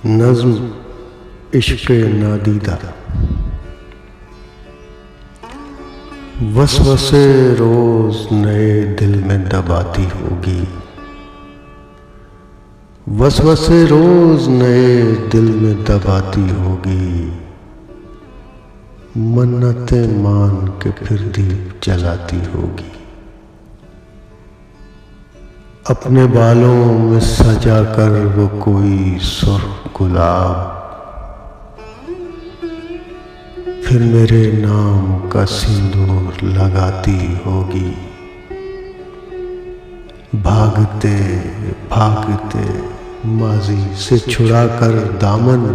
नज़्म इश्क़े नादीदा। वसवसे रोज़ नए दिल में दबाती होगी, वसवसे रोज़ नए दिल में दबाती होगी। मन्नतें मान के फिर दीप जलाती होगी। अपने बालों में सजा कर वो कोई सुर्ख गुलाब फिर मेरे नाम का सिंदूर लगाती होगी। भागते भागते माजी से छुड़ाकर दामन,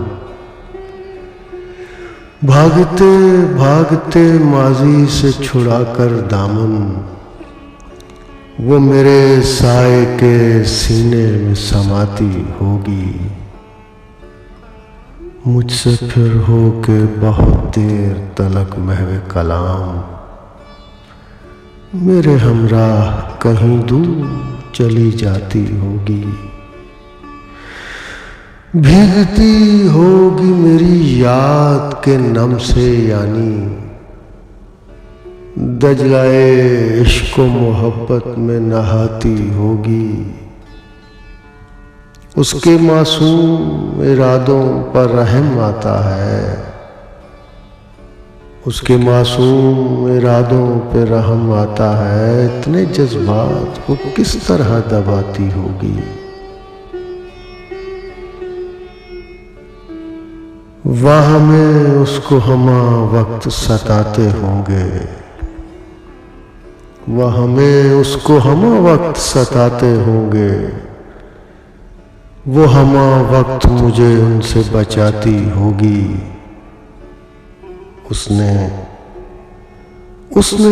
भागते भागते माजी से छुड़ाकर दामन, वो मेरे साए के सीने में समाती होगी। मुझसे फिर हो के बहुत देर तलक महवे कलाम मेरे हमराह कहीं दूर चली जाती होगी। भीगती होगी मेरी याद के नम से, यानी दजलाए इश्क़ मोहब्बत में नहाती होगी। उसके मासूम इरादों पर रहम आता है, उसके मासूम इरादों पर रहम आता है। इतने जज्बात वो किस तरह दबाती होगी। वहाँ में उसको हमा वक्त सताते होंगे, वह हमें उसको हमा वक्त सताते होंगे। वो हमा वक्त मुझे उनसे बचाती होगी। उसने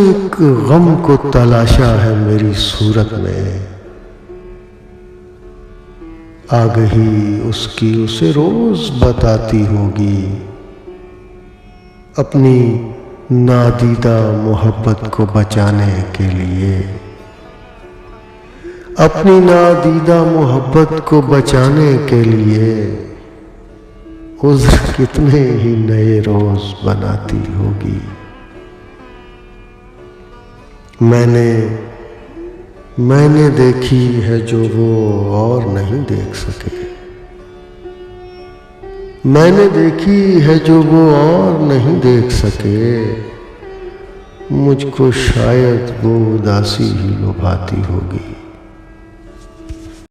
एक गम को तलाशा है मेरी सूरत में। आगही उसकी उसे रोज बताती होगी। अपनी नादीदा मोहब्बत को बचाने के लिए, अपनी नादीदा मोहब्बत को बचाने के लिए उज़्र कितने ही नए रोज बनाती होगी। मैंने देखी है जो वो और नहीं देख सके। मैंने देखी है जो वो और नहीं देख सके। मुझको शायद वो उदासी ही लुभाती होगी।